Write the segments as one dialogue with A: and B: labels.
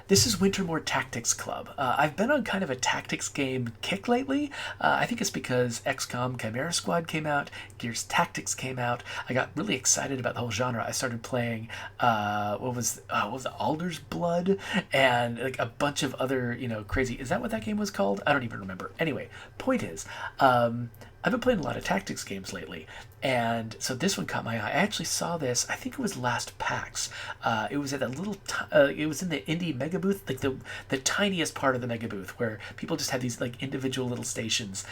A: This is Wintermoor Tactics Club. I've been on kind of a tactics game kick lately. I think it's because XCOM Chimera Squad came out, Gears Tactics came out. I got really excited about the whole genre. I started playing what was it, Alder's Blood, and like a bunch of other crazy. Is that what that game was called? I don't even remember. Anyway, point is, I've been playing a lot of tactics games lately, and so this one caught my eye. I actually saw this. I think it was last PAX. It was at a little. It was in the indie mega booth, like the tiniest part of the mega booth, where people just had these like individual little stations.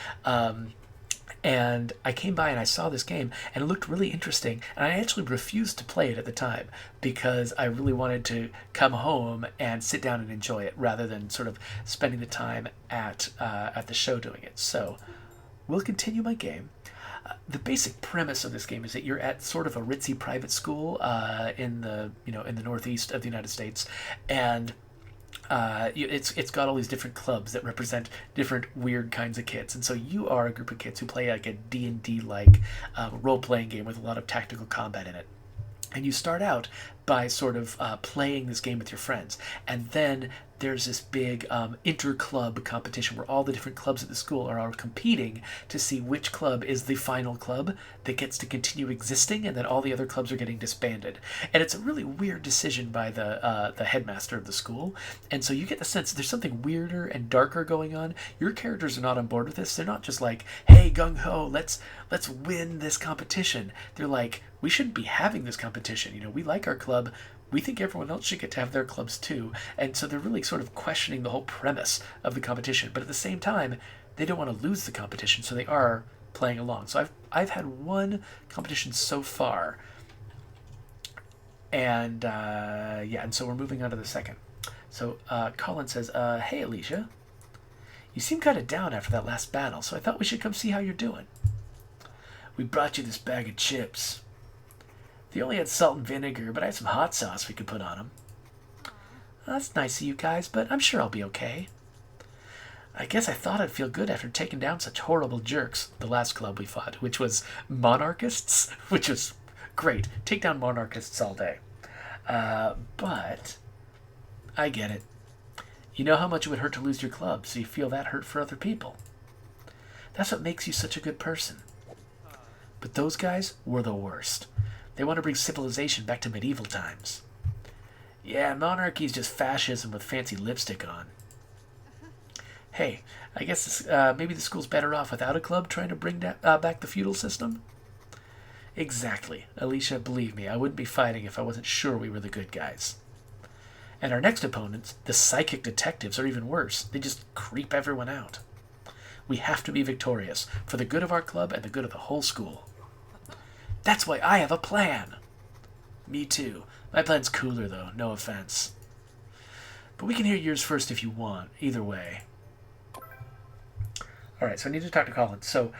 A: And I came by and I saw this game, and it looked really interesting. And I actually refused to play it at the time because I really wanted to come home and sit down and enjoy it, rather than sort of spending the time at the show doing it. So we'll continue my game. The basic premise of this game is that you're at sort of a ritzy private school in the northeast of the United States, and it's got all these different clubs that represent different weird kinds of kids, and so you are a group of kids who play like a D&D like role playing game with a lot of tactical combat in it. And you start out by sort of playing this game with your friends, and then there's this big inter-club competition where all the different clubs at the school are all competing to see which club is the final club that gets to continue existing, and then all the other clubs are getting disbanded. And it's a really weird decision by the headmaster of the school, and so you get the sense there's something weirder and darker going on. Your characters are not on board with this. They're not just like, hey, gung-ho, let's win this competition. They're like, we shouldn't be having this competition. We like our club. We think everyone else should get to have their clubs too. And so they're really sort of questioning the whole premise of the competition. But at the same time, they don't want to lose the competition, so they are playing along. So I've had one competition so far. And yeah, and so we're moving on to the second. So Colin says, hey, Alicia. You seem kind of down after that last battle, so I thought we should come see how you're doing. We brought you this bag of chips. They only had salt and vinegar, but I had some hot sauce we could put on them. That's nice of you guys, but I'm sure I'll be okay. I guess I thought I'd feel good after taking down such horrible jerks, the last club we fought, which was monarchists, which was great. Take down monarchists all day. But I get it. You know how much it would hurt to lose your club, so you feel that hurt for other people. That's what makes you such a good person. But those guys were the worst. They want to bring civilization back to medieval times. Yeah, monarchy's just fascism with fancy lipstick on. Hey, I guess maybe the school's better off without a club trying to bring back the feudal system? Exactly. Alicia, believe me, I wouldn't be fighting if I wasn't sure we were the good guys. And our next opponents, the psychic detectives, are even worse. They just creep everyone out. We have to be victorious, for the good of our club and the good of the whole school. That's why I have a plan. Me too. My plan's cooler, though. No offense. But we can hear yours first if you want. Either way. Alright, so I need to talk to Colin. So,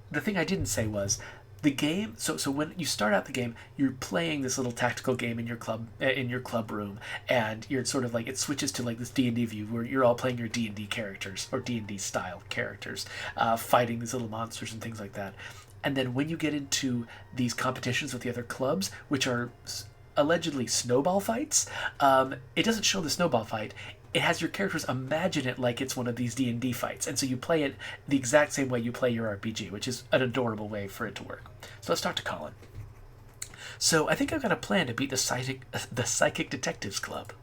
A: the thing I didn't say was, the game... So when you start out the game, you're playing this little tactical game in your club room, and you're sort of like... It switches to like this D&D view where you're all playing your D&D characters, or D&D style characters, fighting these little monsters and things like that. And then when you get into these competitions with the other clubs, which are allegedly snowball fights, it doesn't show the snowball fight. It has your characters imagine it like it's one of these D&D fights. And so you play it the exact same way you play your RPG, which is an adorable way for it to work. So let's talk to Colin. So I think I've got a plan to beat the Psychic Detectives Club.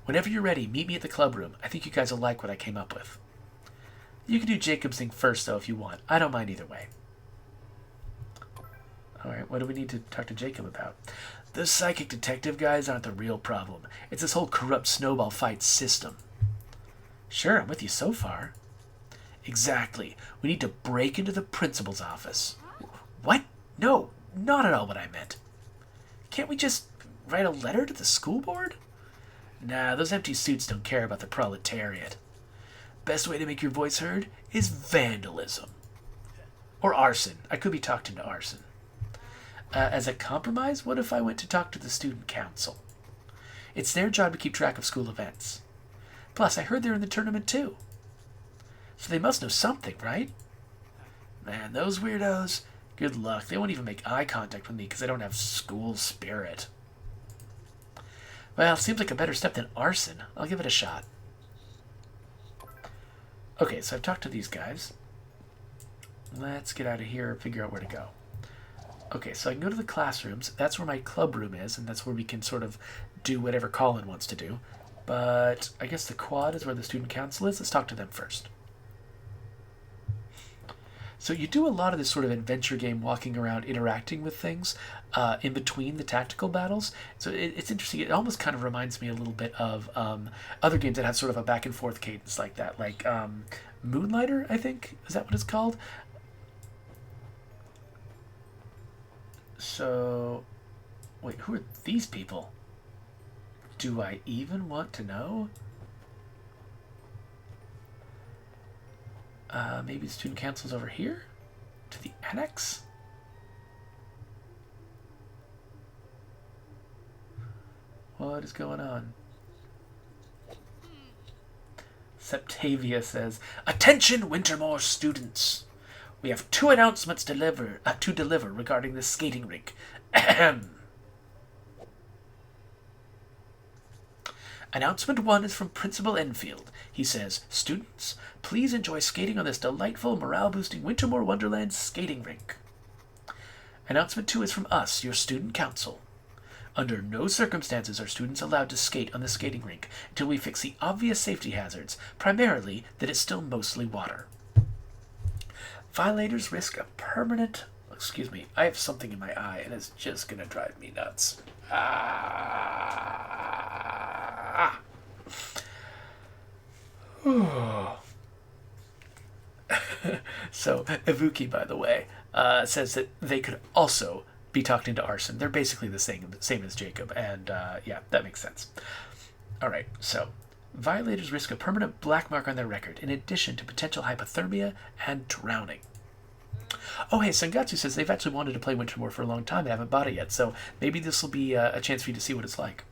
A: Whenever you're ready, meet me at the club room. I think you guys will like what I came up with. You can do Jacob's thing first, though, if you want. I don't mind either way. Alright, what do we need to talk to Jacob about? The psychic detective guys aren't the real problem. It's this whole corrupt snowball fight system. Sure, I'm with you so far. Exactly. We need to break into the principal's office. What? No, not at all what I meant. Can't we just write a letter to the school board? Nah, those empty suits don't care about the proletariat. Best way to make your voice heard is vandalism. Or arson. I could be talked into arson. As a compromise, what if I went to talk to the student council? It's their job to keep track of school events. Plus, I heard they're in the tournament too. So they must know something, right? Man, those weirdos, good luck. They won't even make eye contact with me because they don't have school spirit. Well, seems like a better step than arson. I'll give it a shot. Okay, so I've talked to these guys. Let's get out of here and figure out where to go. Okay, so I can go to the classrooms. That's where my club room is, and that's where we can sort of do whatever Colin wants to do. But I guess the quad is where the student council is. Let's talk to them first. So you do a lot of this sort of adventure game, walking around, interacting with things in between the tactical battles. So it's interesting. It almost kind of reminds me a little bit of other games that have sort of a back and forth cadence like that, like Moonlighter, I think. Is that what it's called? So, wait, who are these people? Do I even want to know? Maybe the student council's over here? To the annex? What is going on? Septavia says, "Attention, Wintermoor students! We have 2 announcements to deliver regarding the skating rink. Ahem. Announcement 1 is from Principal Enfield. He says, 'Students, please enjoy skating on this delightful, morale-boosting Wintermoor Wonderland skating rink.' Announcement 2 is from us, your student council. Under no circumstances are students allowed to skate on the skating rink until we fix the obvious safety hazards, primarily that it's still mostly water. Violators risk a permanent..." Excuse me, I have something in my eye and it's just going to drive me nuts. So, Ivuki, by the way, says that they could also be talked into arson. They're basically the same as Jacob, and yeah, that makes sense. Alright, so, violators risk a permanent black mark on their record, in addition to potential hypothermia and drowning. Oh, hey, Sangatsu says they've actually wanted to play Wintermoor for a long time and haven't bought it yet, so maybe this will be a chance for you to see what it's like.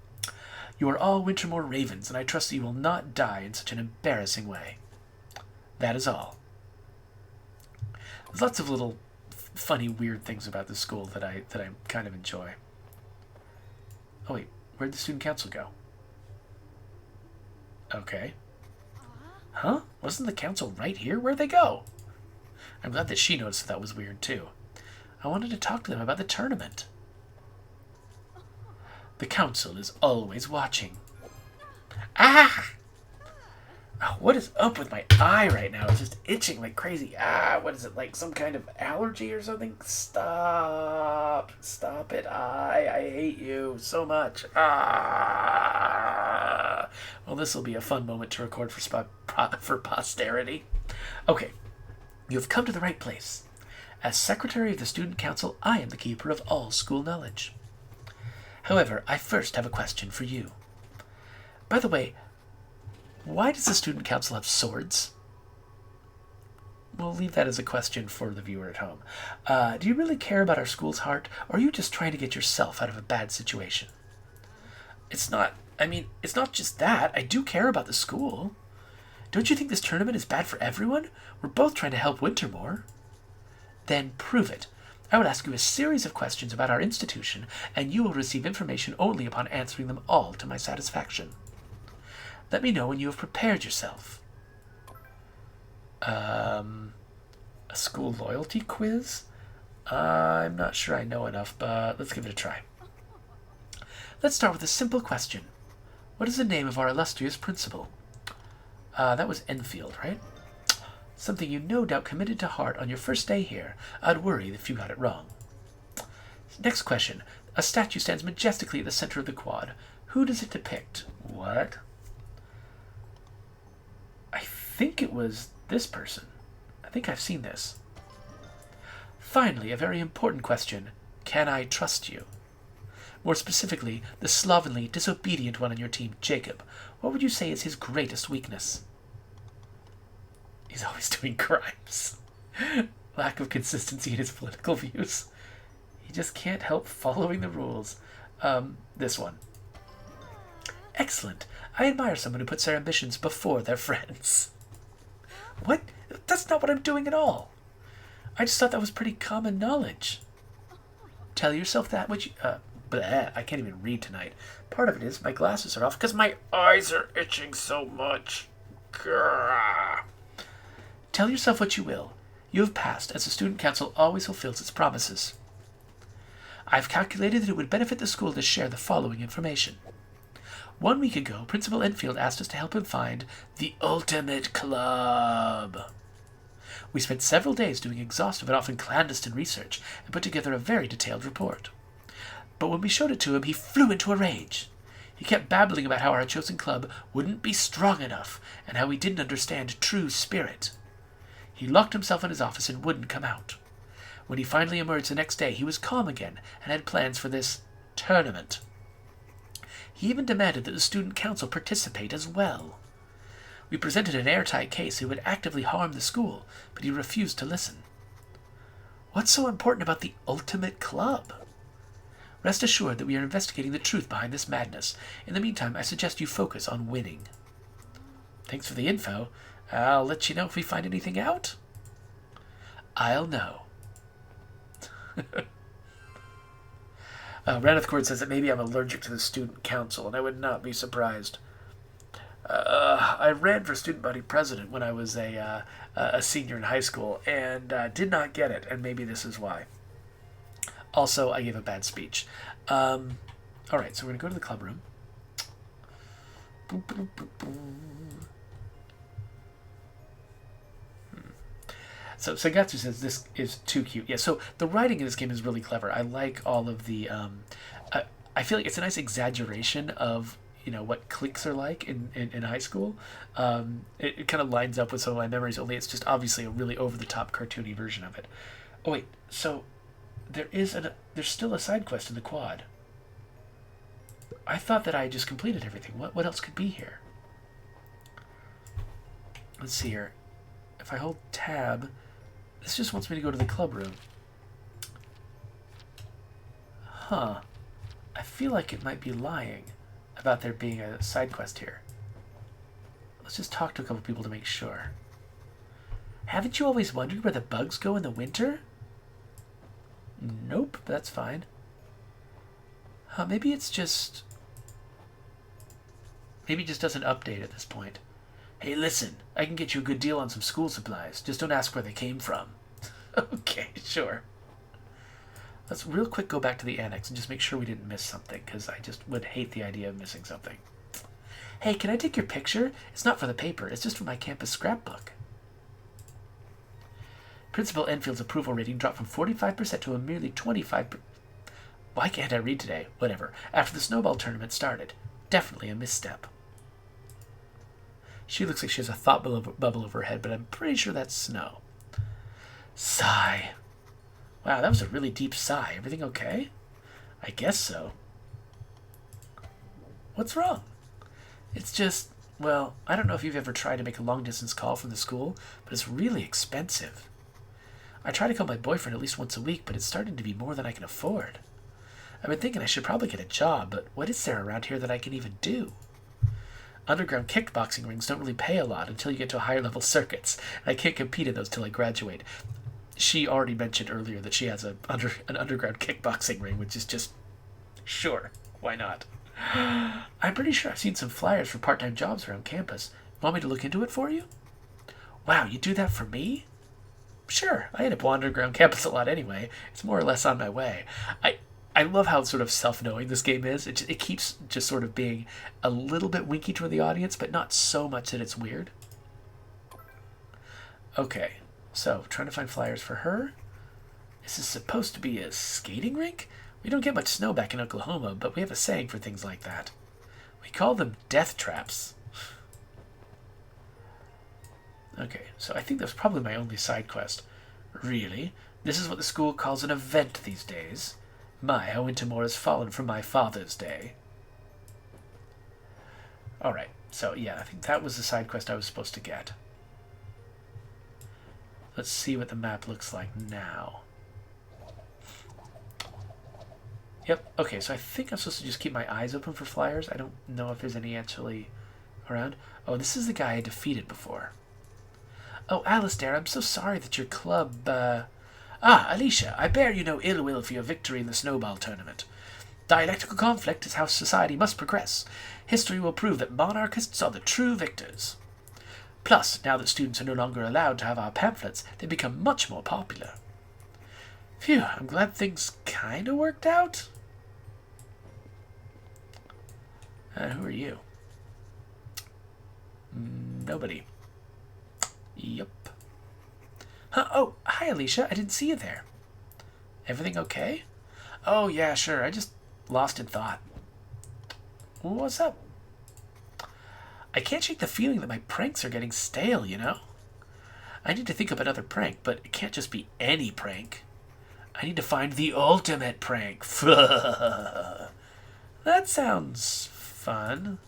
A: You are all Wintermoor Ravens, and I trust that you will not die in such an embarrassing way. That is all. There's lots of little funny, weird things about this school that I kind of enjoy. Oh, wait, where'd the student council go? Okay. Huh? Wasn't the council right here? Where'd they go? I'm glad that she noticed that was weird, too. I wanted to talk to them about the tournament. The council is always watching. Ah! Oh, what is up with my eye right now? It's just itching like crazy. Ah, what is it, like some kind of allergy or something? Stop. Stop it, eye. I hate you so much. Ah! Well, this will be a fun moment to record for posterity. Okay. You have come to the right place. As Secretary of the Student Council, I am the keeper of all school knowledge. However, I first have a question for you. By the way, why does the Student Council have swords? We'll leave that as a question for the viewer at home. Do you really care about our school's heart, or are you just trying to get yourself out of a bad situation? It's not just that. I do care about the school. Don't you think this tournament is bad for everyone? We're both trying to help Wintermoor. Then prove it. I will ask you a series of questions about our institution, and you will receive information only upon answering them all to my satisfaction. Let me know when you have prepared yourself. A school loyalty quiz? I'm not sure I know enough, but let's give it a try. Let's start with a simple question. What is the name of our illustrious principal? That was Enfield, right? Something you no doubt committed to heart on your first day here. I'd worry if you got it wrong. Next question. A statue stands majestically at the center of the quad. Who does it depict? What? I think it was this person. I think I've seen this. Finally, a very important question. Can I trust you? More specifically, the slovenly, disobedient one on your team, Jacob. What would you say is his greatest weakness? He's always doing crimes. Lack of consistency in his political views. He just can't help following the rules. This one. Excellent. I admire someone who puts their ambitions before their friends. What? That's not what I'm doing at all. I just thought that was pretty common knowledge. Tell yourself that Bleh, I can't even read tonight. Part of it is my glasses are off because my eyes are itching so much. Grrr. Tell yourself what you will. You have passed, as the student council always fulfills its promises. I've calculated that it would benefit the school to share the following information. 1 week ago, Principal Enfield asked us to help him find the ultimate club. We spent several days doing exhaustive and often clandestine research and put together a very detailed report. But when we showed it to him, he flew into a rage. He kept babbling about how our chosen club wouldn't be strong enough and how we didn't understand true spirit. He locked himself in his office and wouldn't come out. When he finally emerged the next day, he was calm again and had plans for this tournament. He even demanded that the student council participate as well. We presented an airtight case who would actively harm the school, but he refused to listen. What's so important about the ultimate club? Rest assured that we are investigating the truth behind this madness. In the meantime, I suggest you focus on winning. Thanks for the info. I'll let you know if we find anything out. I'll know. Raneth Cord says that maybe I'm allergic to the student council, and I would not be surprised. I ran for student body president when I was a senior in high school, and did not get it, and maybe this is why. Also, I gave a bad speech. All right, so we're going to go to the club room. Boop, boop, boop, boop. So Sagatsu says this is too cute. Yeah, so the writing in this game is really clever. I like all of the... I feel like it's a nice exaggeration of, what cliques are like in high school. It kind of lines up with some of my memories, only it's just obviously a really over-the-top cartoony version of it. Oh, wait, so there's still a side quest in the quad. I thought that I just completed everything. What else could be here? Let's see here. If I hold tab... This just wants me to go to the club room. Huh. I feel like it might be lying about there being a side quest here. Let's just talk to a couple people to make sure. Haven't you always wondered where the bugs go in the winter? Nope, that's fine. Huh, maybe it's just... Maybe it just doesn't update at this point. Hey, listen, I can get you a good deal on some school supplies. Just don't ask where they came from. Okay, sure. Let's real quick go back to the annex and just make sure we didn't miss something, because I just would hate the idea of missing something. Hey, can I take your picture? It's not for the paper. It's just for my campus scrapbook. Principal Enfield's approval rating dropped from 45% to a merely 25%. Why can't I read today? Whatever. After the snowball tournament started. Definitely a misstep. She looks like she has a thought bubble over her head, but I'm pretty sure that's snow. Sigh. Wow, that was a really deep sigh. Everything okay? I guess so. What's wrong? It's just, well, I don't know if you've ever tried to make a long-distance call from the school, but it's really expensive. I try to call my boyfriend at least once a week, but it's starting to be more than I can afford. I've been thinking I should probably get a job, but what is there around here that I can even do? Underground kickboxing rings don't really pay a lot until you get to higher level circuits, and I can't compete in those till I graduate. She already mentioned earlier that she has an underground kickboxing ring, which is just... Sure, why not? I'm pretty sure I've seen some flyers for part-time jobs around campus. Want me to look into it for you? Wow, you do that for me? Sure, I end up wandering around campus a lot anyway. It's more or less on my way. I love how sort of self-knowing this game is. It keeps just sort of being a little bit winky toward the audience, but not so much that it's weird. Okay, so trying to find flyers for her. This is supposed to be a skating rink? We don't get much snow back in Oklahoma, but we have a saying for things like that. We call them death traps. Okay, so I think that's probably my only side quest. Really? This is what the school calls an event these days? My, how Wintermoor has fallen from my father's day. Alright, so yeah, I think that was the side quest I was supposed to get. Let's see what the map looks like now. Yep, okay, so I think I'm supposed to just keep my eyes open for flyers. I don't know if there's any actually around. Oh, this is the guy I defeated before. Oh, Alistair, I'm so sorry that your club, Alicia, I bear you no ill will for your victory in the snowball tournament. Dialectical conflict is how society must progress. History will prove that monarchists are the true victors. Plus, now that students are no longer allowed to have our pamphlets, they become much more popular. Phew, I'm glad things kind of worked out. Who are you? Nobody. Yep. Huh, oh, hi Alicia, I didn't see you there. Everything okay? Oh yeah, sure, I just lost in thought. What's up? I can't shake the feeling that my pranks are getting stale, you know? I need to think of another prank, but it can't just be any prank. I need to find the ultimate prank. That sounds fun.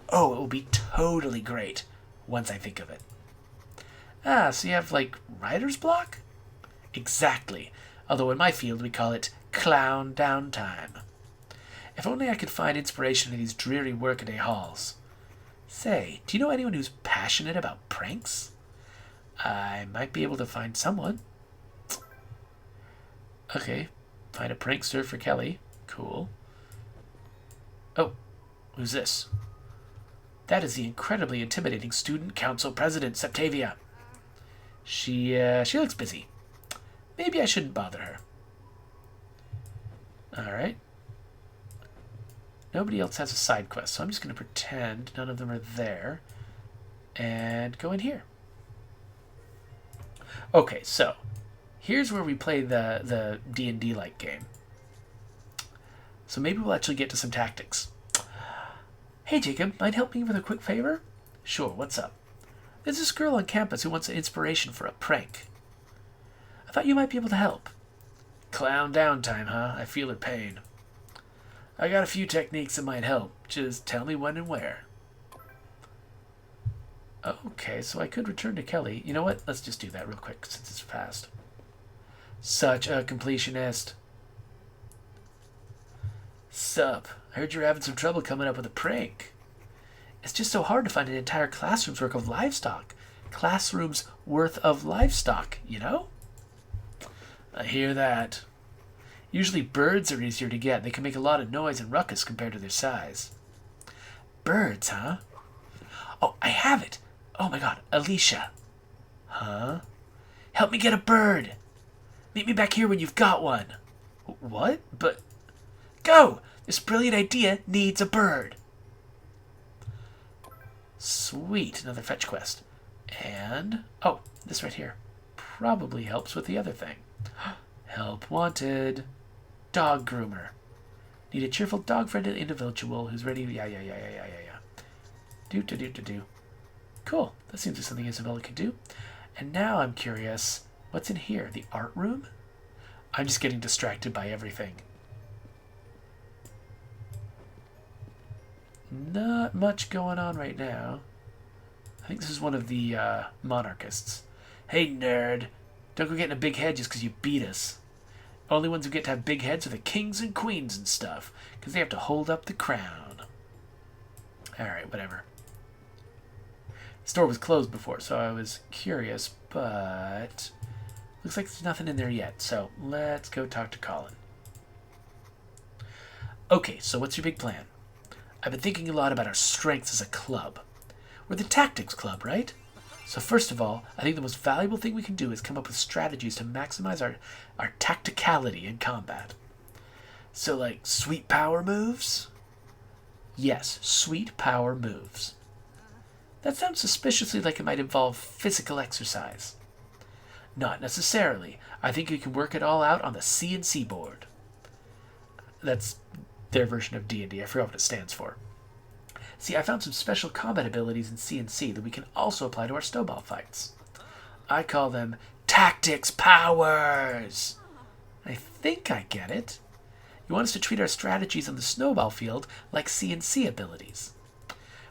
A: Oh, it will be totally great once I think of it. Ah, so you have, like, writer's block? Exactly. Although in my field we call it clown downtime. If only I could find inspiration in these dreary workaday halls. Say, do you know anyone who's passionate about pranks? I might be able to find someone. Okay, find a prankster for Kelly. Cool. Oh, who's this? That is the incredibly intimidating student council president, Septavia. She looks busy. Maybe I shouldn't bother her. Alright. Nobody else has a side quest, so I'm just going to pretend none of them are there. And go in here. Okay, so here's where we play the D&D-like game. So maybe we'll actually get to some tactics. Hey Jacob, mind helping me with a quick favor? Sure, what's up? There's this girl on campus who wants an inspiration for a prank. I thought you might be able to help. Clown downtime, huh? I feel her pain. I got a few techniques that might help. Just tell me when and where. Okay, so I could return to Kelly. You know what? Let's just do that real quick since it's fast. Such a completionist. Sup? I heard you're having some trouble coming up with a prank. It's just so hard to find an entire classroom's worth of livestock. Classroom's worth of livestock, you know? I hear that. Usually birds are easier to get. They can make a lot of noise and ruckus compared to their size. Birds, huh? Oh, I have it. Oh my god, Alicia. Huh? Help me get a bird. Meet me back here when you've got one. What? But... Go! This brilliant idea needs a bird. Sweet, another fetch quest. And... oh, this right here. Probably helps with the other thing. Help wanted. Dog groomer. Need a cheerful dog-friendly individual who's ready... Yeah. Do. Cool. That seems like something Isabella could do. And now I'm curious, what's in here? The art room? I'm just getting distracted by everything. Not much going on right now. I think this is one of the monarchists. Hey, nerd. Don't go getting a big head just because you beat us. Only ones who get to have big heads are the kings and queens and stuff, because they have to hold up the crown. Alright, whatever. The store was closed before, so I was curious, but... looks like there's nothing in there yet, so let's go talk to Colin. Okay, so what's your big plan? I've been thinking a lot about our strengths as a club. We're the Tactics Club, right? So first of all, I think the most valuable thing we can do is come up with strategies to maximize our tacticality in combat. So like sweet power moves? Yes, sweet power moves. That sounds suspiciously like it might involve physical exercise. Not necessarily. I think you can work it all out on the CNC board. That's their version of D&D. I forgot what it stands for. See, I found some special combat abilities in CNC that we can also apply to our snowball fights. I call them Tactics Powers. I think I get it. You want us to treat our strategies on the snowball field like CNC abilities.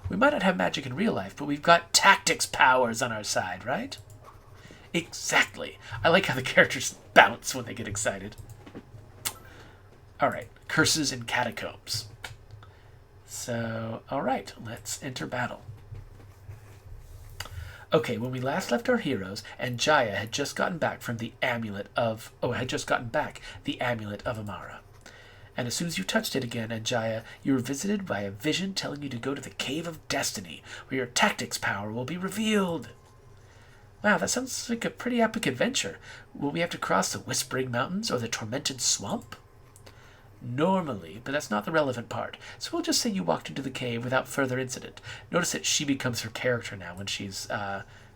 A: We might not have magic in real life, but we've got Tactics Powers on our side, right? Exactly. I like how the characters bounce when they get excited. Alright, curses and catacombs. So, alright, let's enter battle. Okay, when we last left our heroes, and Jaya had just gotten back the amulet of Amara. And as soon as you touched it again, Anjaya, you were visited by a vision telling you to go to the Cave of Destiny, where your tactics power will be revealed. Wow, that sounds like a pretty epic adventure. Will we have to cross the Whispering Mountains or the Tormented Swamp? Normally, but that's not the relevant part. So we'll just say you walked into the cave without further incident. Notice that she becomes her character now when she's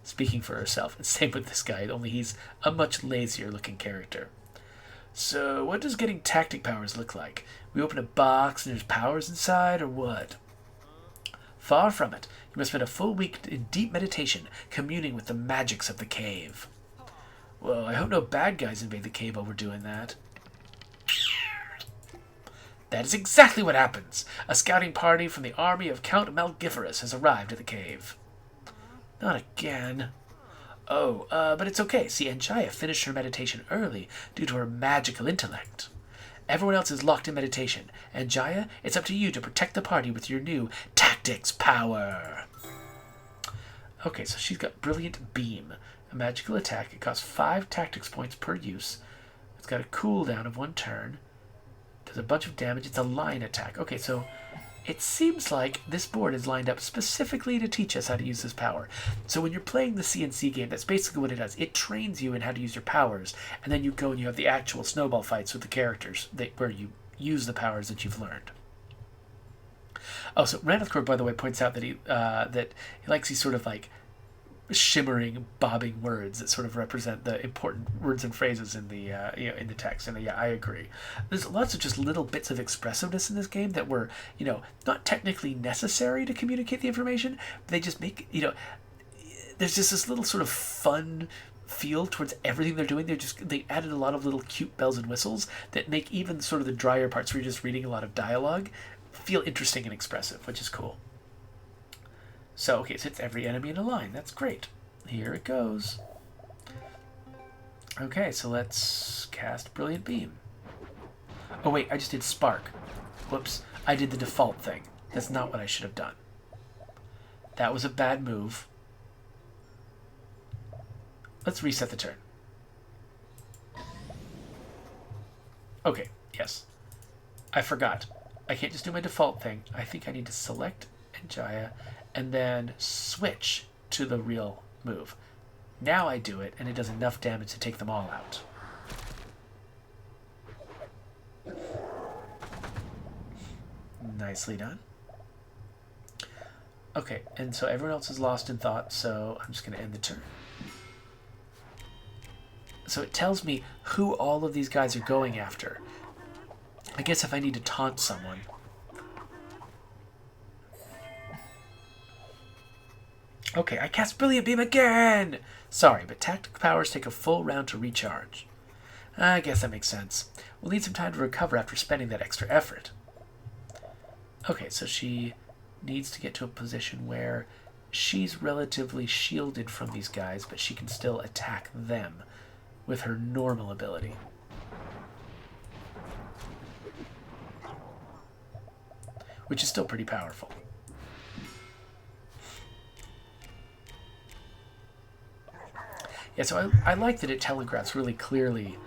A: speaking for herself. And same with this guy, only he's a much lazier looking character. So what does getting tactic powers look like? We open a box and there's powers inside, or what? Far from it. You must spend a full week in deep meditation, communing with the magics of the cave. Well, I hope no bad guys invade the cave while we're doing that. That is exactly what happens. A scouting party from the army of Count Malgiferous has arrived at the cave. Not again. Oh, but it's okay. See, Anjaya finished her meditation early due to her magical intellect. Everyone else is locked in meditation. Anjaya, it's up to you to protect the party with your new tactics power. Okay, so she's got Brilliant Beam. A magical attack. It costs 5 tactics points per use. It's got a cooldown of 1 turn. Does a bunch of damage. It's a line attack. Okay, so it seems like this board is lined up specifically to teach us how to use this power. So when you're playing the CNC game, that's basically what it does. It trains you in how to use your powers, and then you go and you have the actual snowball fights with the characters where you use the powers that you've learned. Oh, so Ranithcore, by the way, points out that he likes these sort of like shimmering, bobbing words that sort of represent the important words and phrases in the in the text. And yeah, I agree. There's lots of just little bits of expressiveness in this game that were not technically necessary to communicate the information. They just make there's just this little sort of fun feel towards everything they're doing. They added a lot of little cute bells and whistles that make even sort of the drier parts where you're just reading a lot of dialogue feel interesting and expressive, which is cool. So, okay, so it's every enemy in a line. That's great. Here it goes. Okay, so let's cast Brilliant Beam. Oh, wait, I just did Spark. Whoops, I did the default thing. That's not what I should have done. That was a bad move. Let's reset the turn. Okay, yes. I forgot. I can't just do my default thing. I think I need to select Anjaya and then switch to the real move. Now I do it, and it does enough damage to take them all out. Nicely done. Okay, and so everyone else is lost in thought, so I'm just going to end the turn. So it tells me who all of these guys are going after. I guess if I need to taunt someone. Okay, I cast Brilliant Beam again! Sorry, but tactic powers take a full round to recharge. I guess that makes sense. We'll need some time to recover after spending that extra effort. Okay, so she needs to get to a position where she's relatively shielded from these guys, but she can still attack them with her normal ability. Which is still pretty powerful. Yeah, so I like that it telegraphs really clearly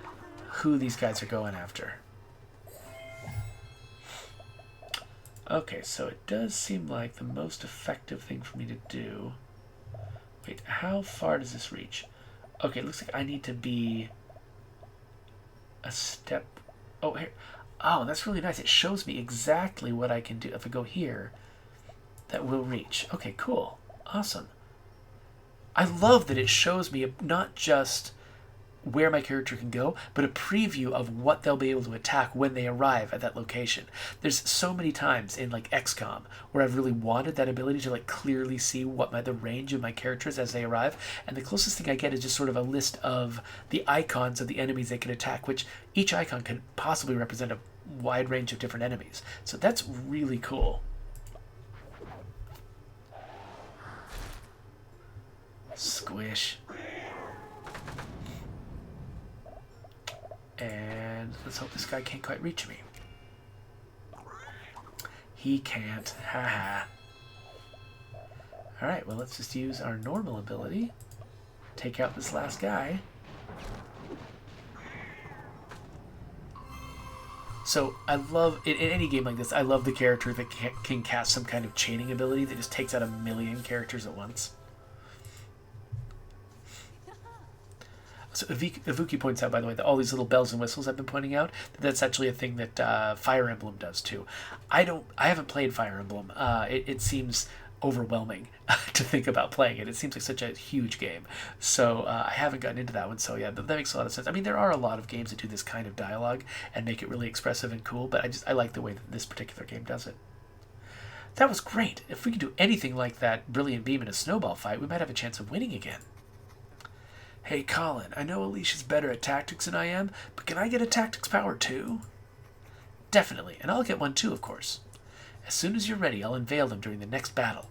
A: who these guys are going after. Okay, so it does seem like the most effective thing for me to do... Wait, how far does this reach? Okay, it looks like I need to be a step... Oh, here. Oh, that's really nice. It shows me exactly what I can do. If I go here, that will reach. Okay, cool. Awesome. I love that it shows me not just where my character can go, but a preview of what they'll be able to attack when they arrive at that location. There's so many times in like XCOM where I've really wanted that ability to like clearly see what the range of my characters as they arrive, and the closest thing I get is just sort of a list of the icons of the enemies they can attack, which each icon could possibly represent a wide range of different enemies. So that's really cool. Squish. And let's hope this guy can't quite reach me. He can't. Haha. Alright, well, let's just use our normal ability. Take out this last guy. So I love, in any game like this, I love the character that can cast some kind of chaining ability that just takes out a million characters at once. So Ivuki points out, by the way, that all these little bells and whistles I've been pointing out, that's actually a thing that Fire Emblem does too. I haven't played Fire Emblem. It seems overwhelming to think about playing it. It seems like such a huge game. So I haven't gotten into that one. So yeah, that makes a lot of sense. I mean, there are a lot of games that do this kind of dialogue and make it really expressive and cool, but I like the way that this particular game does it. That was great. If we could do anything like that Brilliant Beam in a snowball fight, we might have a chance of winning again. Hey, Colin, I know Alicia's better at tactics than I am, but can I get a tactics power too? Definitely, and I'll get one too, of course. As soon as you're ready, I'll unveil them during the next battle.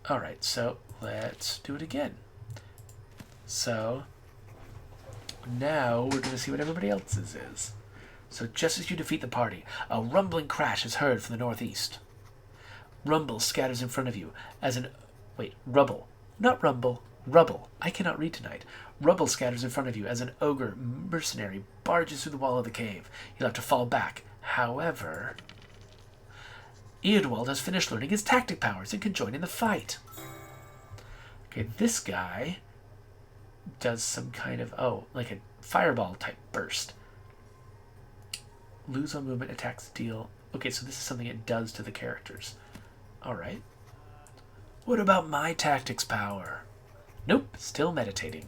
A: Alright, so let's do it again. So, now we're going to see what everybody else's is. So just as you defeat the party, a rumbling crash is heard from the northeast. Rumble scatters in front of you as an... Wait, rubble. Not rumble, rubble. I cannot read tonight. Rubble scatters in front of you as an ogre mercenary barges through the wall of the cave. You'll have to fall back. However, Eodwald has finished learning his tactic powers and can join in the fight. Okay, this guy does some kind of, like a fireball type burst. Lose on movement, attacks, deal. Okay, so this is something it does to the characters. Alright. What about my tactics power? Nope, still meditating.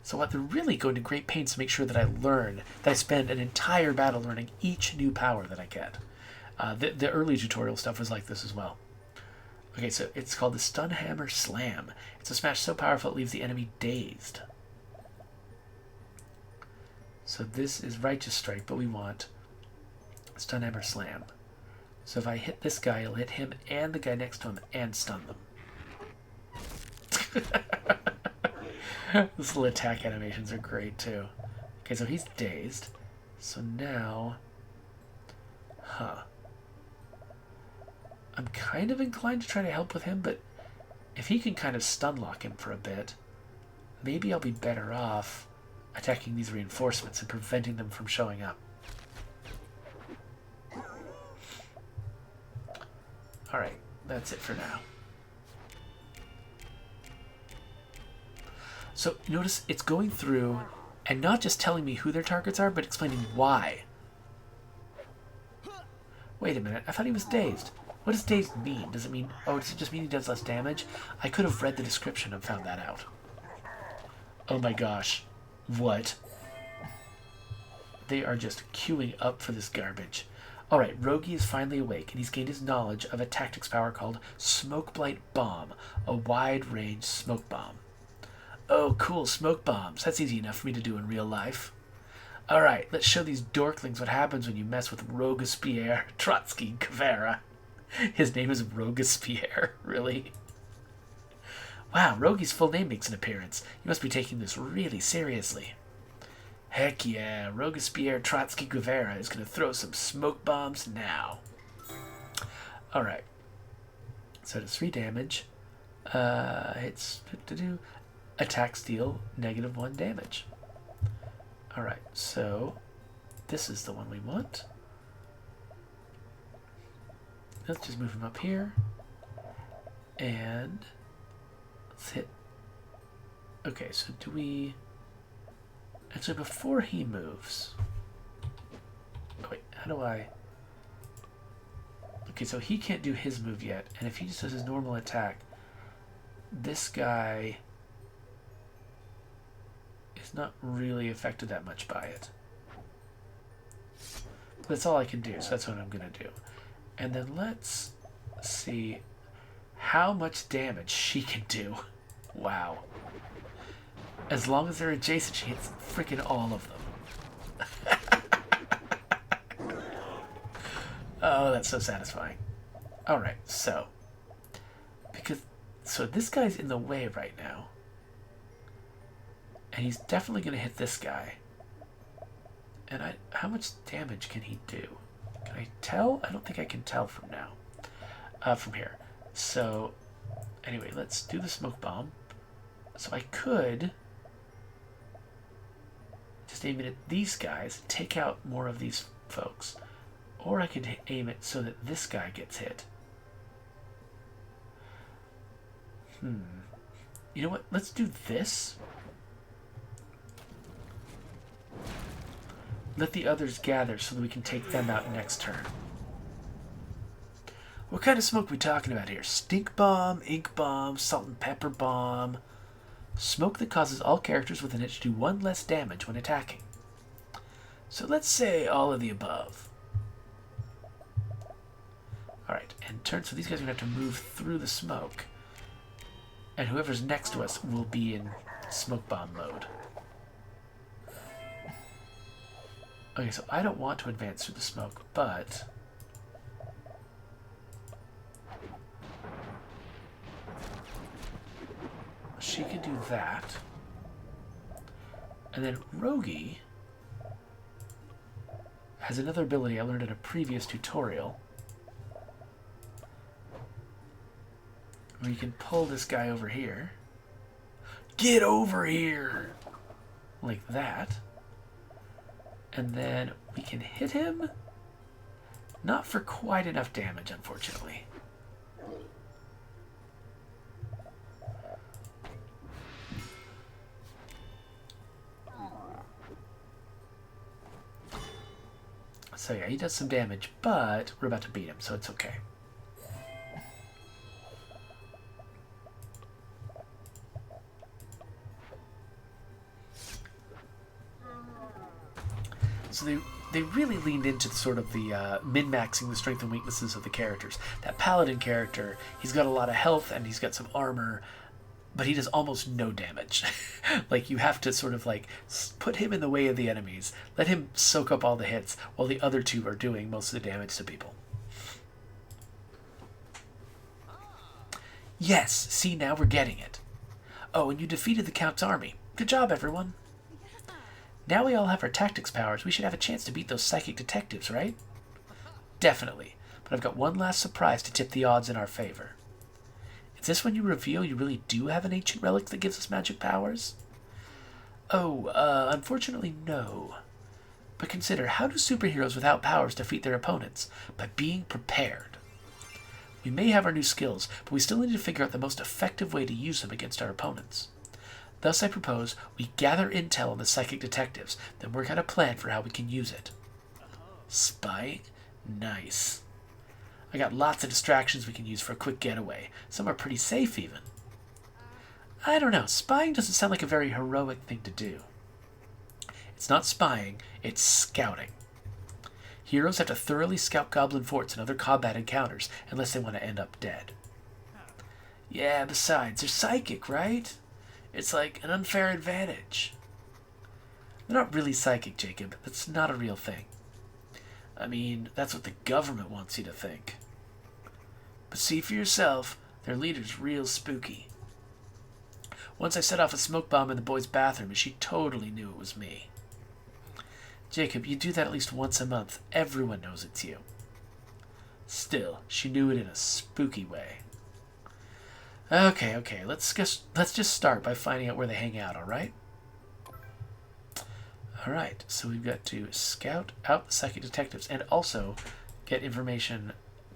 A: So what, they're really going to great pains to make sure that I learn, that I spend an entire battle learning each new power that I get. The early tutorial stuff was like this as well. Okay, so it's called the Stun Hammer Slam. It's a smash so powerful it leaves the enemy dazed. So this is Righteous Strike, but we want Stun Hammer Slam. So if I hit this guy, it'll hit him and the guy next to him and stun them. These little attack animations are great too. Okay, so he's dazed. So now... I'm kind of inclined to try to help with him, but if he can kind of stun lock him for a bit, maybe I'll be better off attacking these reinforcements and preventing them from showing up. Alright, that's it for now. So notice it's going through and not just telling me who their targets are, but explaining why. Wait a minute, I thought he was dazed. What does dazed mean? Does it mean, does it just mean he does less damage? I could have read the description and found that out. Oh my gosh. What? They are just queuing up for this garbage. Alright, Rogi is finally awake, and he's gained his knowledge of a tactics power called Smoke Blight Bomb, a wide-range smoke bomb. Oh, cool, smoke bombs. That's easy enough for me to do in real life. Alright, let's show these dorklings what happens when you mess with Robespierre Trotsky Guevara. His name is Robespierre, really? Wow, Rogi's full name makes an appearance. You must be taking this really seriously. Heck yeah, Robespierre Trotsky Guevara is going to throw some smoke bombs now. Alright. So it does 3 damage. It's... Attacks deal -1 damage. Alright, so this is the one we want. Let's just move him up here. And let's hit... Okay, so do we... Actually, before he moves... Oh, wait, how do I... Okay, so he can't do his move yet. And if he just does his normal attack, this guy is not really affected that much by it. But that's all I can do, so that's what I'm going to do. And then let's see how much damage she can do. Wow. As long as they're adjacent, she hits freaking all of them. Oh, that's so satisfying. Alright, so this guy's in the way right now. And he's definitely going to hit this guy. And how much damage can he do? Can I tell? I don't think I can tell from now. From here. So, anyway, let's do the smoke bomb. So I could just aim it at these guys, take out more of these folks. Or I could aim it so that this guy gets hit. You know what? Let's do this. Let the others gather so that we can take them out next turn. What kind of smoke are we talking about here? Stink bomb, ink bomb, salt and pepper bomb. Smoke that causes all characters within it to do 1 less damage when attacking. So let's say all of the above. Alright, and turn, so these guys are going to have to move through the smoke. And whoever's next to us will be in smoke bomb mode. Okay, so I don't want to advance through the smoke, but... she can do that. And then Rogi has another ability I learned in a previous tutorial, where you can pull this guy over here. Get over here! Like that. And then we can hit him. Not for quite enough damage, unfortunately. So yeah, he does some damage, but we're about to beat him, so it's okay. So they really leaned into sort of the min-maxing the strength and weaknesses of the characters. That paladin character, he's got a lot of health and he's got some armor, but he does almost no damage. Like, you have to sort of like put him in the way of the enemies, let him soak up all the hits while the other two are doing most of the damage to people. Yes, see, now we're getting it. Oh, and you defeated the Count's army. Good job, everyone. Now we all have our tactics powers. We should have a chance to beat those psychic detectives, right? Definitely. But I've got one last surprise to tip the odds in our favor. Is this when you reveal you really do have an ancient relic that gives us magic powers? Oh, unfortunately no. But consider, how do superheroes without powers defeat their opponents? By being prepared. We may have our new skills, but we still need to figure out the most effective way to use them against our opponents. Thus I propose we gather intel on the psychic detectives, then work out a plan for how we can use it. Spying? Nice. I got lots of distractions we can use for a quick getaway. Some are pretty safe, even. I don't know. Spying doesn't sound like a very heroic thing to do. It's not spying, it's scouting. Heroes have to thoroughly scout goblin forts and other combat encounters, unless they want to end up dead. Yeah, besides, they're psychic, right? It's like an unfair advantage. They're not really psychic, Jacob. That's not a real thing. I mean, that's what the government wants you to think. But see for yourself, their leader's real spooky. Once I set off a smoke bomb in the boy's bathroom, and she totally knew it was me. Jacob, you do that at least once a month. Everyone knows it's you. Still, she knew it in a spooky way. Okay, let's just start by finding out where they hang out, alright? Alright, so we've got to scout out the psychic detectives and also get information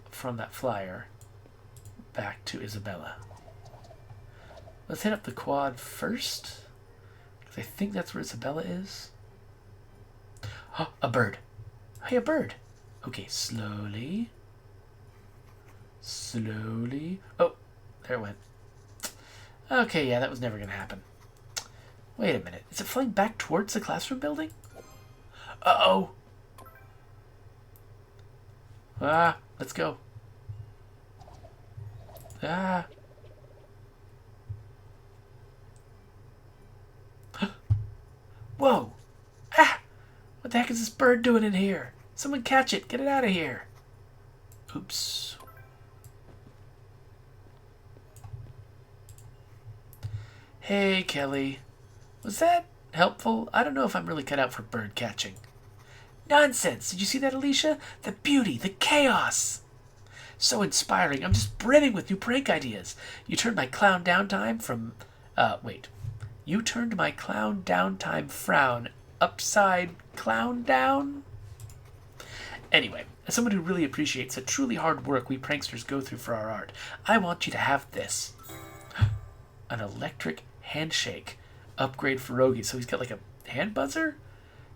A: from that flyer back to Isabella. Let's hit up the quad first, because I think that's where Isabella is. Oh, a bird. Hey, a bird. Okay, slowly. Slowly. Oh, there it went. Okay, yeah, that was never going to happen. Wait a minute. Is it flying back towards the classroom building? Uh-oh. Ah, let's go. Ah. Whoa. Ah! What the heck is this bird doing in here? Someone catch it. Get it out of here. Oops. Hey, Kelly. Was that helpful? I don't know if I'm really cut out for bird catching. Nonsense! Did you see that, Alicia? The beauty, the chaos! So inspiring. I'm just brimming with new prank ideas. You turned my clown downtime from... You turned my clown downtime frown upside clown down? Anyway, as someone who really appreciates the truly hard work we pranksters go through for our art, I want you to have this. An electric handshake upgrade for Rogi. So he's got like a hand buzzer?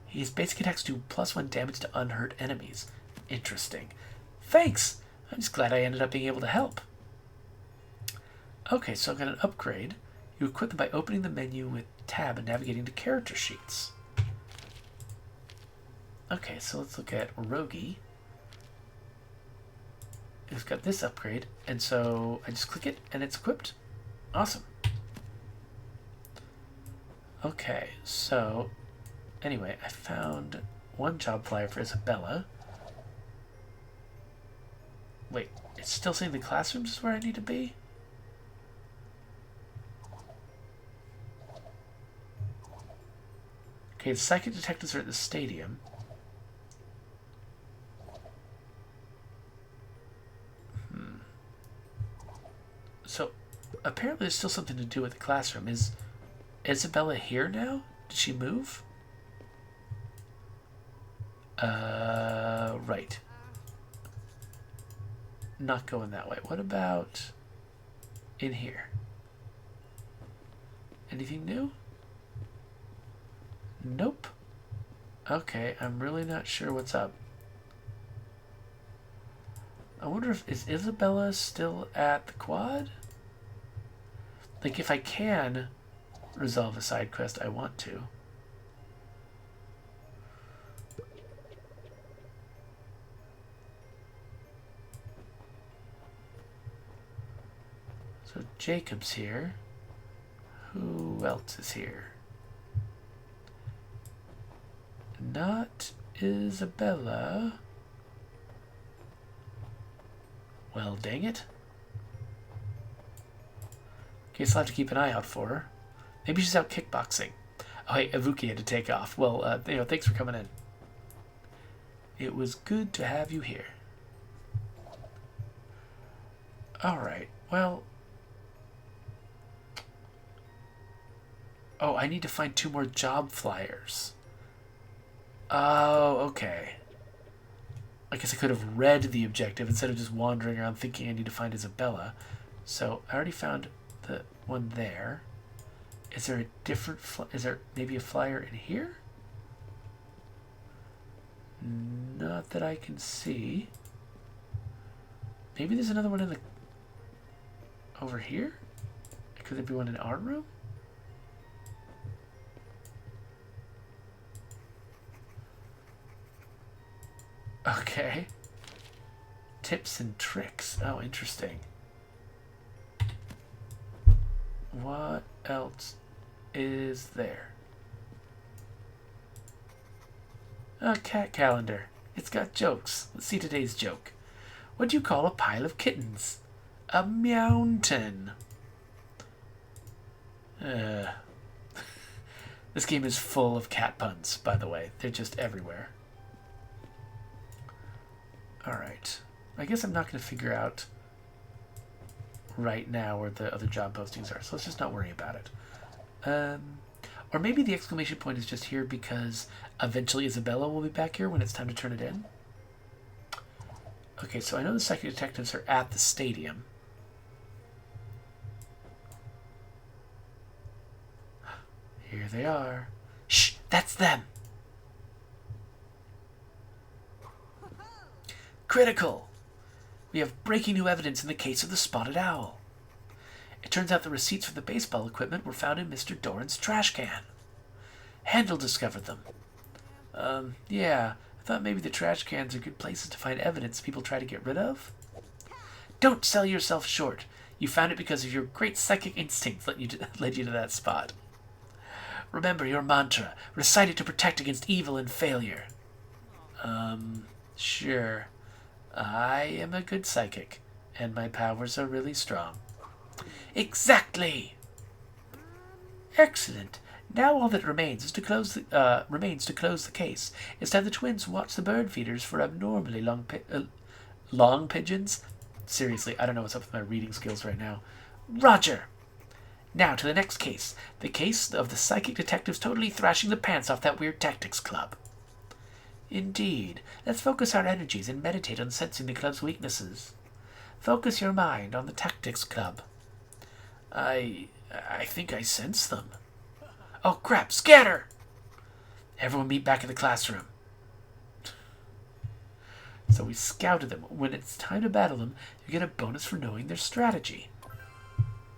A: His basic attacks do +1 damage to unhurt enemies. Interesting. Thanks! I'm just glad I ended up being able to help. Okay, so I've got an upgrade. You equip them by opening the menu with tab and navigating to character sheets. Okay, so let's look at Rogi. It's got this upgrade, and so I just click it and it's equipped. Awesome. Okay, so anyway, I found one job flyer for Isabella. Wait, it's still saying the classrooms is where I need to be? Okay, the psychic detectives are at the stadium. So, apparently there's still something to do with the classroom. Is Isabella here now? Did she move? Right. Not going that way. What about in here? Anything new? Nope. Okay, I'm really not sure what's up. I wonder if, is Isabella still at the quad? Like, if I can resolve a side quest, I want to. So Jacob's here. Who else is here? Not Isabella. Well, dang it. Okay, so I'll have to keep an eye out for her. Maybe she's out kickboxing. Oh, hey, Ivuki had to take off. Well, thanks for coming in. It was good to have you here. Alright, well... Oh, I need to find 2 more job flyers. Oh, okay. I guess I could have read the objective instead of just wandering around thinking I need to find Isabella. So, I already found the one there. Is there a different... Is there maybe a flyer in here? Not that I can see. Maybe there's another one in the... over here? Could there be one in our room? Okay. Tips and tricks. Oh, interesting. What else is there? A cat calendar. It's got jokes. Let's see today's joke. What do you call a pile of kittens? A mountain. This game is full of cat puns, by the way. They're just everywhere. Alright. I guess I'm not going to figure out right now where the other job postings are, so let's just not worry about it. Or maybe the exclamation point is just here because eventually Isabella will be back here when it's time to turn it in. Okay, so I know the psychic detectives are at the stadium. Here they are. Shh! That's them! Critical! We have breaking new evidence in the case of the spotted owl. It turns out the receipts for the baseball equipment were found in Mr. Doran's trash can. Handel discovered them. Yeah, I thought maybe the trash cans are good places to find evidence people try to get rid of. Don't sell yourself short. You found it because of your great psychic instincts led you to that spot. Remember your mantra. Recite it to protect against evil and failure. Sure. I am a good psychic, and my powers are really strong. Exactly! Excellent. Now all that remains is to close the case. Is to have the twins watch the bird feeders for abnormally long pigeons. Seriously, I don't know what's up with my reading skills right now. Roger! Now to the next case. The case of the psychic detectives totally thrashing the pants off that weird tactics club. Indeed. Let's focus our energies and meditate on sensing the club's weaknesses. Focus your mind on the tactics club. I think I sense them. Oh crap, scatter! Everyone meet back in the classroom. So we scouted them. When it's time to battle them, you get a bonus for knowing their strategy.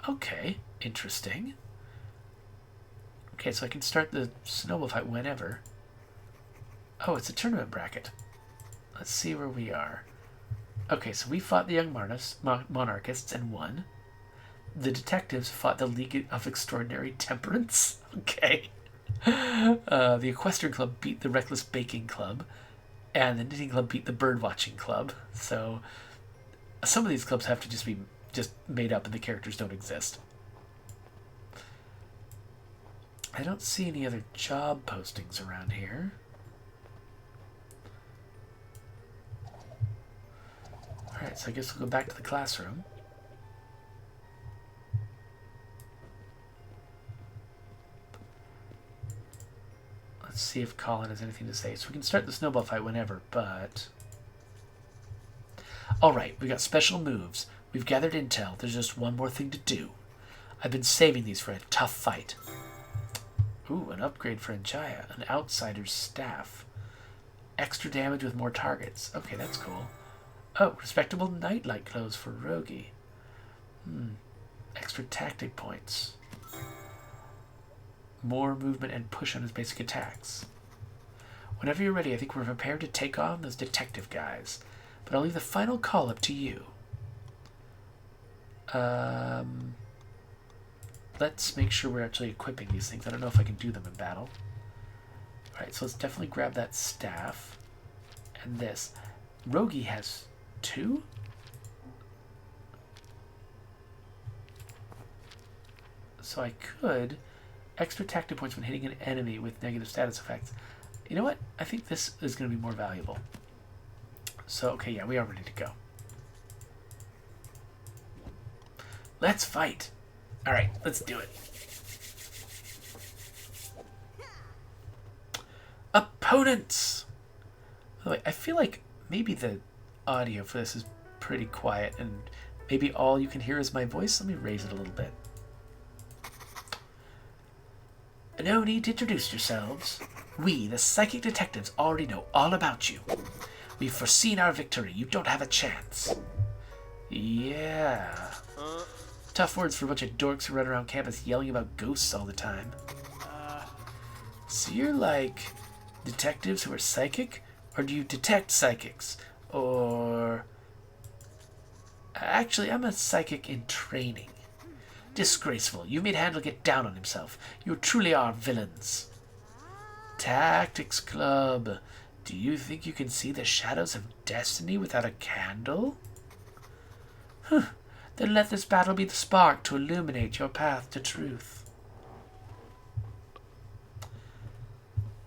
A: Okay, interesting. Okay, so I can start the snowball fight whenever. Oh, it's a tournament bracket. Let's see where we are. Okay, so we fought the young monarchists and won. The detectives fought the League of Extraordinary Temperance. Okay. The Equestrian Club beat the Reckless Baking Club. And the Knitting Club beat the Bird Watching Club. So some of these clubs have to just be made up and the characters don't exist. I don't see any other job postings around here. Alright, so I guess we'll go back to the classroom. Let's see if Colin has anything to say. So we can start the snowball fight whenever, but... Alright, we got special moves. We've gathered intel. There's just one more thing to do. I've been saving these for a tough fight. Ooh, an upgrade for Anjaya. An outsider's staff. Extra damage with more targets. Okay, that's cool. Oh, respectable nightlight clothes for Rogi. Extra tactic points. More movement and push on his basic attacks. Whenever you're ready, I think we're prepared to take on those detective guys. But I'll leave the final call up to you. Let's make sure we're actually equipping these things. I don't know if I can do them in battle. Alright, so let's definitely grab that staff. And this. Rogi has 2? So I could... Extra tactic points when hitting an enemy with negative status effects. You know what? I think this is going to be more valuable. So, okay, yeah, we are ready to go. Let's fight. Alright, let's do it. Opponents! By the way, I feel like maybe the audio for this is pretty quiet and maybe all you can hear is my voice. Let me raise it a little bit. No need to introduce yourselves. We, the psychic detectives, already know all about you. We've foreseen our victory. You don't have a chance. Yeah. Tough words for a bunch of dorks who run around campus yelling about ghosts all the time. So you're like detectives who are psychic? Or do you detect psychics? Or... Actually, I'm a psychic in training. Disgraceful. You made Handel get down on himself. You truly are villains. Tactics Club. Do you think you can see the shadows of destiny without a candle? Then let this battle be the spark to illuminate your path to truth.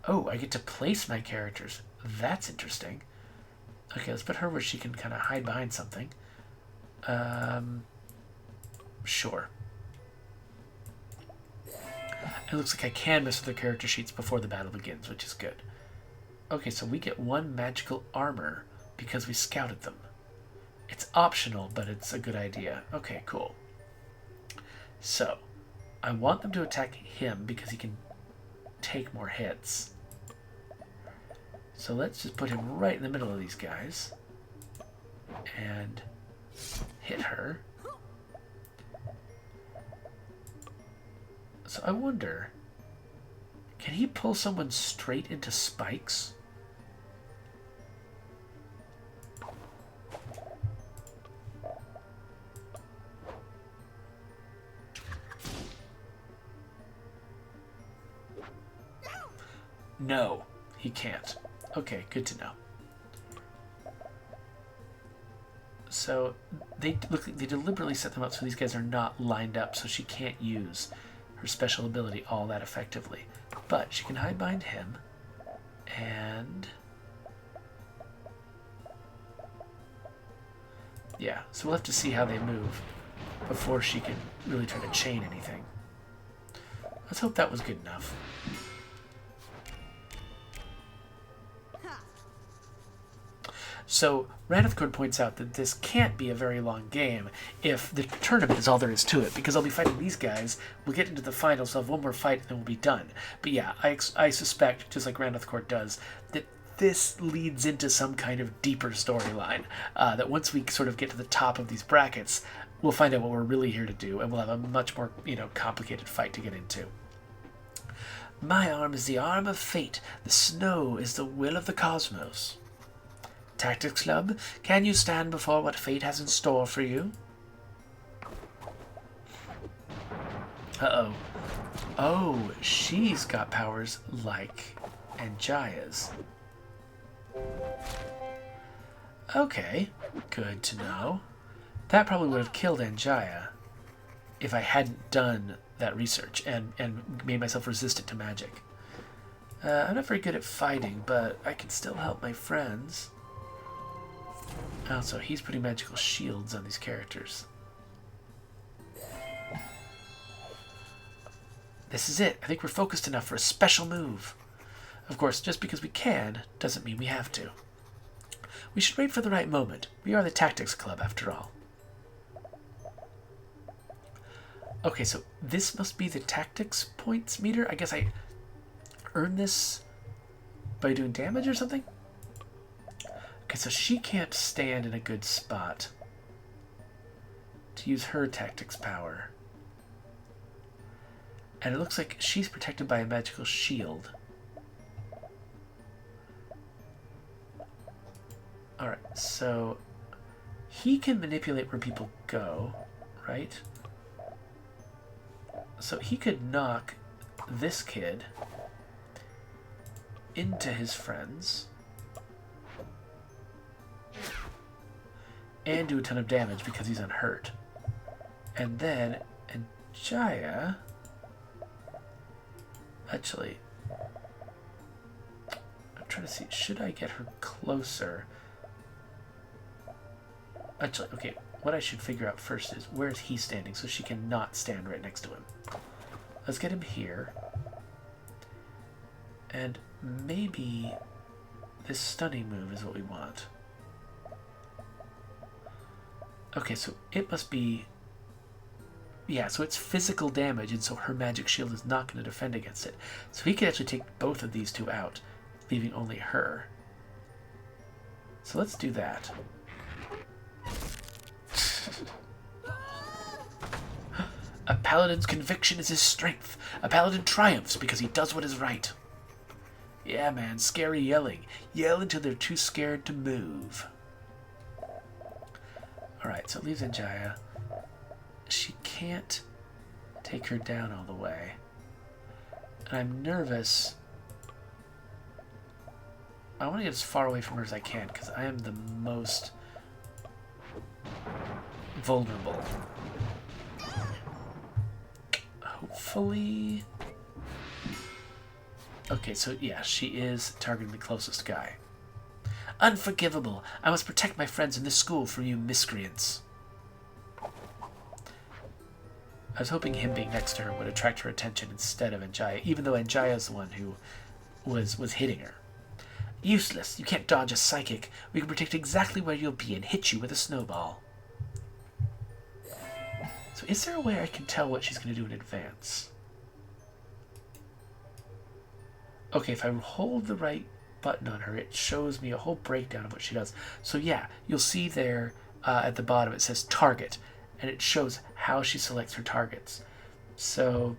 A: Oh, I get to place my characters. That's interesting. Okay, let's put her where she can kind of hide behind something. Sure. It looks like I can mess with the character sheets before the battle begins, which is good. Okay, so we get 1 magical armor because we scouted them. It's optional, but it's a good idea. Okay, cool. So, I want them to attack him because he can take more hits. So let's just put him right in the middle of these guys. And hit her. So I wonder, can he pull someone straight into spikes? No, he can't. Okay, good to know. So they deliberately set them up so these guys are not lined up, so she can't use her special ability all that effectively. But she can hide behind him, and yeah, so we'll have to see how they move before she can really try to chain anything. Let's hope that was good enough. So, Ranithcord points out that this can't be a very long game if the tournament is all there is to it, because I'll be fighting these guys, we'll get into the finals, so I'll have one more fight, and then we'll be done. But yeah, I suspect, just like Ranithcord does, that this leads into some kind of deeper storyline, that once we sort of get to the top of these brackets, we'll find out what we're really here to do, and we'll have a much more, complicated fight to get into. My arm is the arm of fate. The snow is the will of the cosmos. Tactics Club, can you stand before what fate has in store for you? Uh-oh. Oh, she's got powers like Anjaya's. Okay, good to know. That probably would have killed Anjaya if I hadn't done that research and made myself resistant to magic. I'm not very good at fighting, but I can still help my friends. Also, he's putting magical shields on these characters. This is it. I think we're focused enough for a special move. Of course, just because we can doesn't mean we have to. We should wait for the right moment. We are the Tactics Club, after all. Okay, so this must be the tactics points meter. I guess I earn this by doing damage or something? Okay, so she can't stand in a good spot to use her tactics power. And it looks like she's protected by a magical shield. Alright, so he can manipulate where people go, right? So he could knock this kid into his friends and do a ton of damage because he's unhurt. And then Anjaya... Actually, I'm trying to see, should I get her closer? Actually, okay, what I should figure out first is where is he standing so she cannot stand right next to him. Let's get him here. And maybe this stunning move is what we want. Okay, so it must be... Yeah, so it's physical damage, and so her magic shield is not going to defend against it. So he could actually take both of these two out, leaving only her. So let's do that. A paladin's conviction is his strength. A paladin triumphs because he does what is right. Yeah, man, scary yelling. Yell until they're too scared to move. Alright, so it leaves Anjaya. She can't take her down all the way. And I'm nervous. I want to get as far away from her as I can because I am the most vulnerable. Hopefully... Okay, so yeah, she is targeting the closest guy. Unforgivable! I must protect my friends in this school from you miscreants. I was hoping him being next to her would attract her attention instead of Anjaya, even though Anjaya's the one who was hitting her. Useless. You can't dodge a psychic. We can predict exactly where you'll be and hit you with a snowball. So is there a way I can tell what she's going to do in advance? Okay, if I hold the right button on her, it shows me a whole breakdown of what she does. So yeah, you'll see there at the bottom it says target, and it shows how she selects her targets. So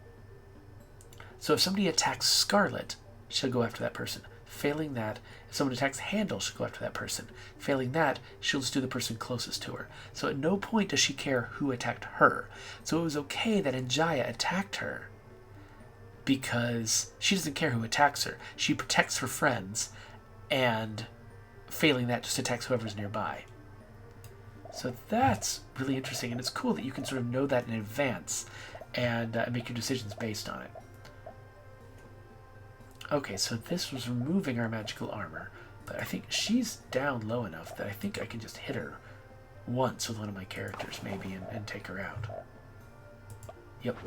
A: if somebody attacks Scarlet, she'll go after that person. Failing that, if someone attacks Handle, she'll go after that person. Failing that, she'll just do the person closest to her. So at no point does she care who attacked her. So it was okay that Anjaya attacked her because she doesn't care who attacks her. She protects her friends, and failing that, just attacks whoever's nearby. So that's really interesting, and it's cool that you can sort of know that in advance and make your decisions based on it. Okay, so this was removing our magical armor, but I think she's down low enough that I think I can just hit her once with one of my characters, maybe, and take her out. Yep.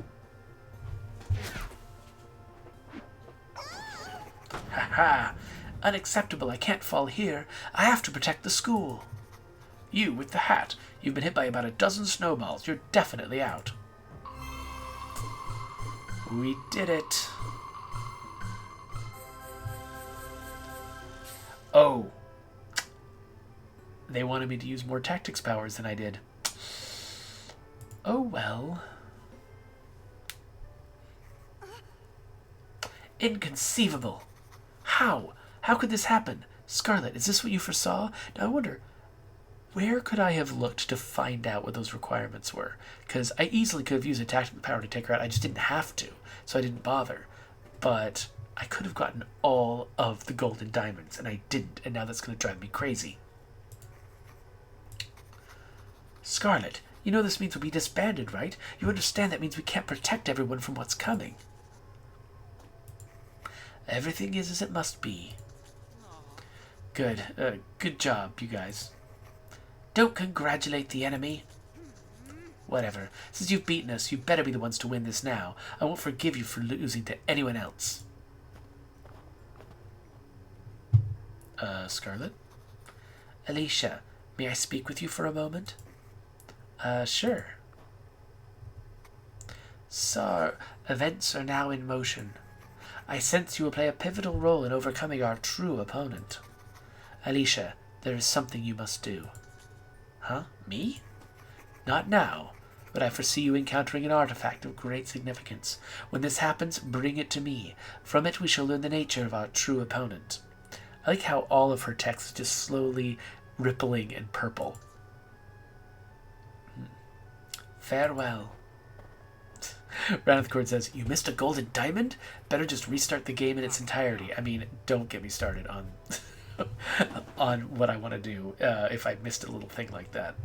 A: Ha! Unacceptable. I can't fall here. I have to protect the school. You with the hat. You've been hit by about a dozen snowballs. You're definitely out. We did it. Oh. They wanted me to use more tactics powers than I did. Oh well. Inconceivable. How? How could this happen? Scarlet, is this what you foresaw? Now I wonder, where could I have looked to find out what those requirements were? Because I easily could have used a tactical power to take her out. I just didn't have to, so I didn't bother. But I could have gotten all of the golden diamonds, and I didn't, and now that's going to drive me crazy. Scarlet, you know this means we'll be disbanded, right? You understand that means we can't protect everyone from what's coming. Everything is as it must be. Good. Good job, you guys. Don't congratulate the enemy. Whatever. Since you've beaten us, you better be the ones to win this now. I won't forgive you for losing to anyone else. Scarlet? Alicia, may I speak with you for a moment? Sure. Sir, events are now in motion. I sense you will play a pivotal role in overcoming our true opponent. Alicia, there is something you must do. Huh? Me? Not now, but I foresee you encountering an artifact of great significance. When this happens, bring it to me. From it we shall learn the nature of our true opponent. I like how all of her text is just slowly rippling in purple. Farewell. Round of the Cord says, you missed a golden diamond? Better just restart the game in its entirety. I mean, don't get me started on on what I want to do if I missed a little thing like that.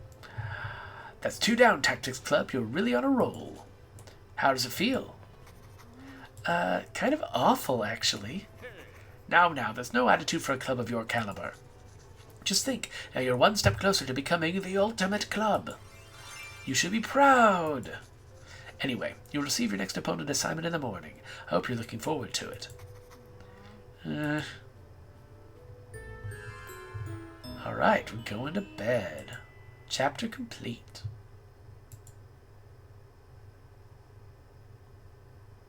A: That's 2 down, Tactics Club. You're really on a roll. How does it feel? Kind of awful, actually. Now, there's no attitude for a club of your caliber. Just think, now you're one step closer to becoming the ultimate club. You should be proud. Anyway, you'll receive your next opponent assignment in the morning. I hope you're looking forward to it. Alright, we're going to bed. Chapter complete.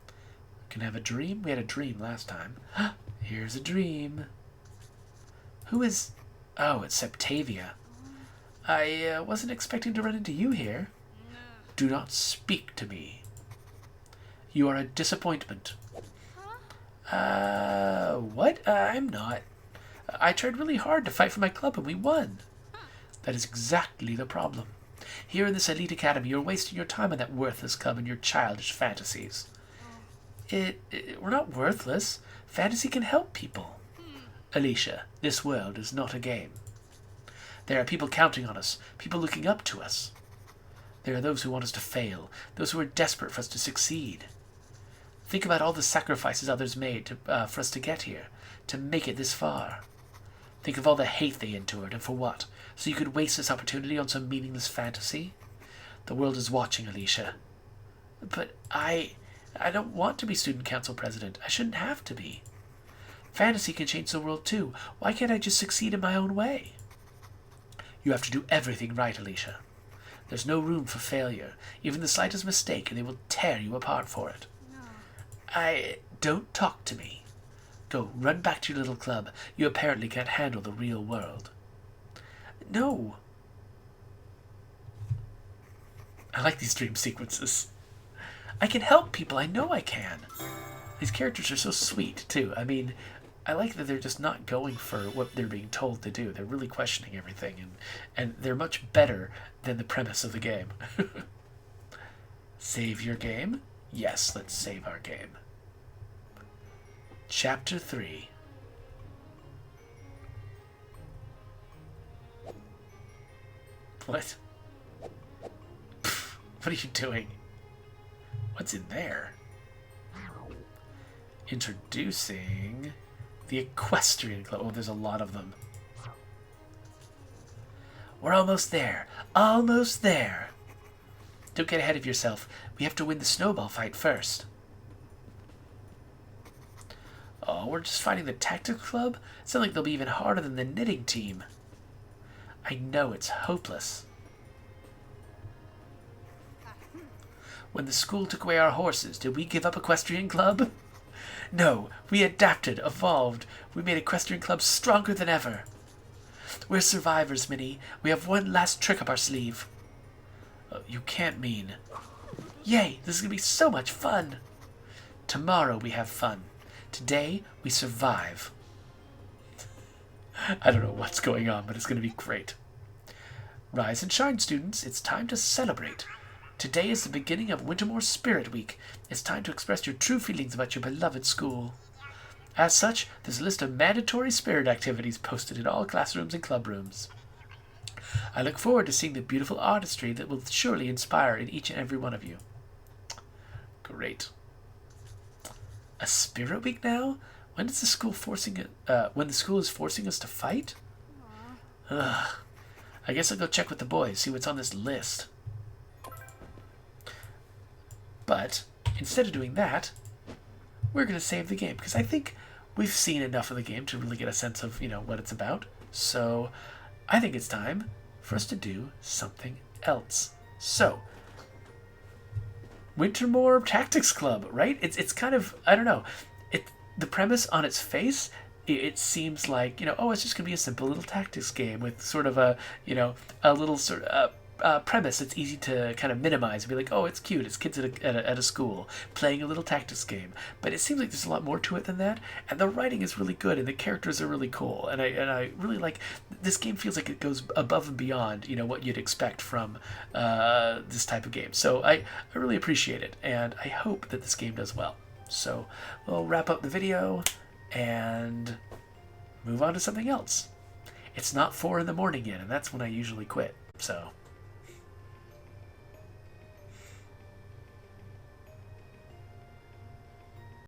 A: We can have a dream. We had a dream last time. Here's a dream. Who is... Oh, it's Septavia. I wasn't expecting to run into you here. Do not speak to me. You are a disappointment. What? I'm not. I tried really hard to fight for my club and we won. That is exactly the problem. Here in this elite academy, you're wasting your time on that worthless club and your childish fantasies. We're not worthless. Fantasy can help people. Alicia, this world is not a game. There are people counting on us, people looking up to us. There are those who want us to fail, those who are desperate for us to succeed. Think about all the sacrifices others made for us to get here, to make it this far. Think of all the hate they endured, and for what? So you could waste this opportunity on some meaningless fantasy? The world is watching, Alicia. But I don't want to be student council president. I shouldn't have to be. Fantasy can change the world too. Why can't I just succeed in my own way? You have to do everything right, Alicia. There's no room for failure. Even the slightest mistake, and they will tear you apart for it. No. Don't talk to me. Go, run back to your little club. You apparently can't handle the real world. No. I like these dream sequences. I can help people. I know I can. These characters are so sweet, too. I mean, I like that they're just not going for what they're being told to do. They're really questioning everything, and they're much better than the premise of the game. Save your game? Yes, let's save our game. Chapter 3. What? What are you doing? What's in there? Introducing the Equestrian Club. Oh, there's a lot of them. We're almost there. Almost there. Don't get ahead of yourself. We have to win the snowball fight first. Oh, we're just fighting the Tactics Club? Sounds like they'll be even harder than the knitting team. I know it's hopeless. When the school took away our horses, did we give up Equestrian Club? No, we adapted, evolved. We made Equestrian Club stronger than ever. We're survivors, Minnie. We have one last trick up our sleeve. You can't mean... Yay, this is going to be so much fun. Tomorrow we have fun. Today we survive. I don't know what's going on, but it's going to be great. Rise and shine, students. It's time to celebrate. Today is the beginning of Wintermoor Spirit Week. It's time to express your true feelings about your beloved school. As such, there's a list of mandatory spirit activities posted in all classrooms and club rooms. I look forward to seeing the beautiful artistry that will surely inspire in each and every one of you. Great. A Spirit Week now? When is the school forcing it? When the school is forcing us to fight? Ugh. I guess I'll go check with the boys, see what's on this list. But instead of doing that, we're going to save the game because I think we've seen enough of the game to really get a sense of, what it's about. So I think it's time for us to do something else. So, Wintermoor Tactics Club, right? It's kind of, I don't know. The premise on its face, it seems like, it's just going to be a simple little tactics game with sort of a little sort of premise that's easy to kind of minimize and be like, oh, it's cute. It's kids at a school playing a little tactics game. But it seems like there's a lot more to it than that. And the writing is really good and the characters are really cool. And I really like this game. Feels like it goes above and beyond, what you'd expect from this type of game. So I really appreciate it. And I hope that this game does well. So we'll wrap up the video and move on to something else. It's not 4 in the morning yet, and that's when I usually quit. So